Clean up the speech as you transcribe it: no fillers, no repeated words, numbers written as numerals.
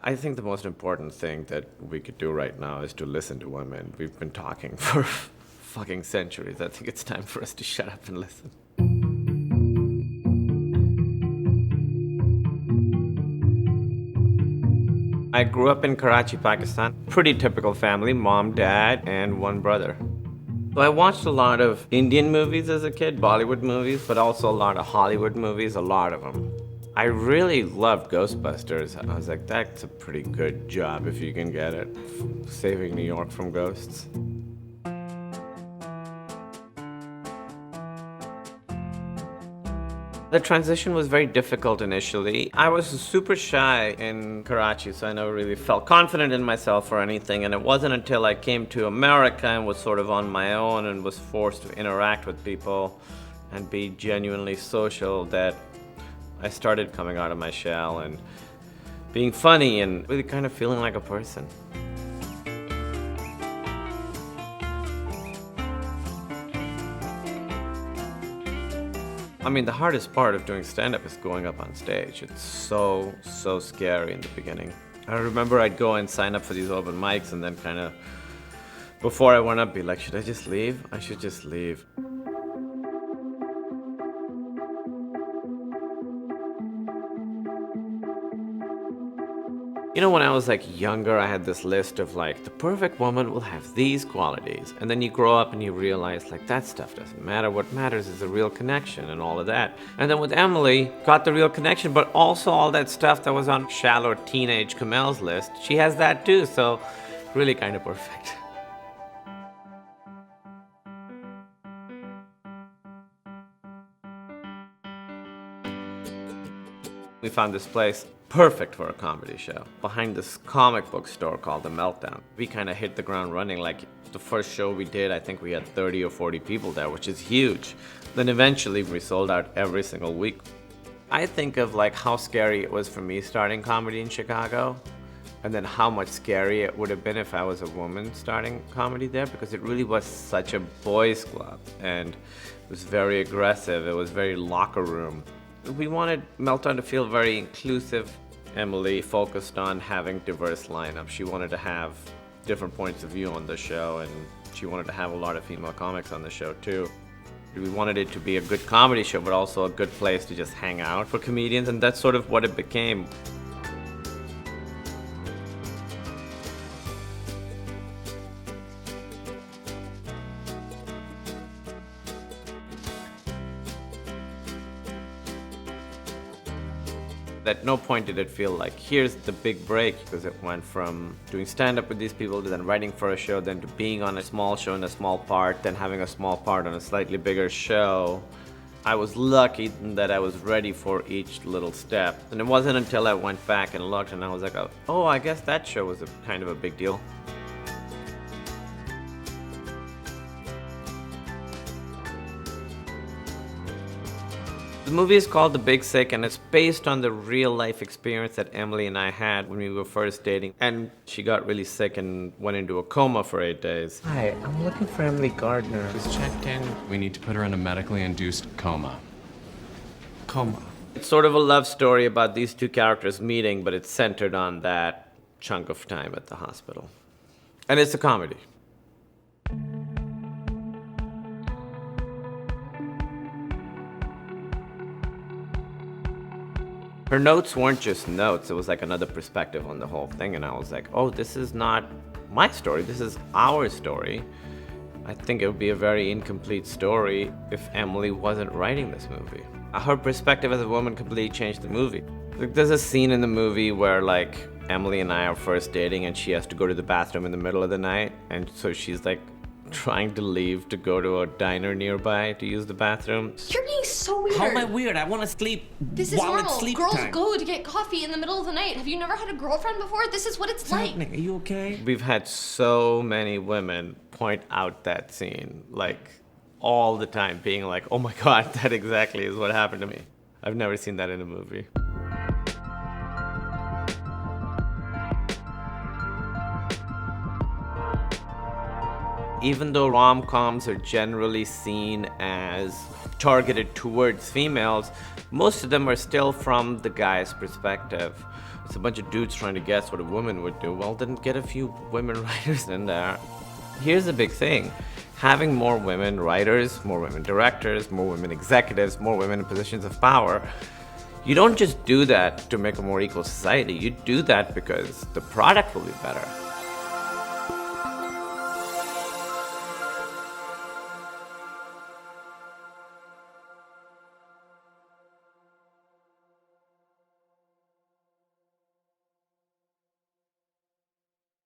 I think the most important thing that we could do right now is to listen to women. We've been talking for fucking centuries. I think it's time for us to shut up and listen. I grew up in Karachi, Pakistan. Pretty typical family, mom, dad, and one brother. So I watched a lot of Indian movies as a kid, Bollywood movies, but also a lot of Hollywood movies, a lot of them. I really loved Ghostbusters. I was like, that's a pretty good job if you can get it, saving New York from ghosts. The transition was very difficult initially. I was super shy in Karachi, so I never really felt confident in myself or anything, and it wasn't until I came to America and was sort of on my own and was forced to interact with people and be genuinely social that I started coming out of my shell and being funny and really kind of feeling like a person. I mean, the hardest part of doing stand-up is going up on stage. It's so scary in the beginning. I remember I'd go and sign up for these open mics and then kind of, before I went up, be like, should I just leave? I should just leave. You know, when I was like younger, I had this list of like, the perfect woman will have these qualities. And then you grow up and you realize like that stuff doesn't matter. What matters is the real connection and all of that. And then with Emily, got the real connection, but also all that stuff that was on shallow teenage Kumail's list. She has that too, so really kind of perfect. We found this place perfect for a comedy show behind this comic book store called the Meltdown. We kind of hit the ground running. Like the first show we did, I think we had 30 or 40 people there, which is huge. Then eventually we sold out every single week. I think of like how scary it was for me starting comedy in Chicago, and then how much scarier it would have been if I was a woman starting comedy there, because it really was such a boys' club and it was very aggressive. It was very locker room. We wanted Meltdown to feel very inclusive. Emily focused on having diverse lineup. She wanted to have different points of view on the show, and she wanted to have a lot of female comics on the show too. We wanted it to be a good comedy show, but also a good place to just hang out for comedians, and that's sort of what it became. At no point did it feel like, here's the big break, because it went from doing stand-up with these people to then writing for a show, then to being on a small show in a small part, then having a small part on a slightly bigger show. I was lucky that I was ready for each little step. And it wasn't until I went back and looked and I was like, oh, I guess that show was kind of a big deal. The movie is called The Big Sick, and it's based on the real-life experience that Emily and I had when we were first dating. And she got really sick and went into a coma for 8 days. Hi, I'm looking for Emily Gardner. She's checked in. We need to put her in a medically induced coma. Coma. It's sort of a love story about these two characters meeting, but it's centered on that chunk of time at the hospital. And it's a comedy. Her notes weren't just notes, it was like another perspective on the whole thing, and I was like, oh, this is not my story, this is our story. I think it would be a very incomplete story if Emily wasn't writing this movie. Her perspective as a woman completely changed the movie. Like, there's a scene in the movie where like Emily and I are first dating and she has to go to the bathroom in the middle of the night, and so she's like trying to leave to go to a diner nearby to use the bathroom. You're being so weird. How am I weird? I want to sleep. This is while normal. It's sleep Girls time. go to get coffee in the middle of the night. Have you never had a girlfriend before? This is what it's like. Are you okay? We've had so many women point out that scene, like all the time, being like, oh my God, that exactly is what happened to me. I've never seen that in a movie. Even though rom-coms are generally seen as targeted towards females, most of them are still from the guy's perspective. It's a bunch of dudes trying to guess what a woman would do. Well, then get a few women writers in there. Here's the big thing. Having more women writers, more women directors, more women executives, more women in positions of power, you don't just do that to make a more equal society. You do that because the product will be better.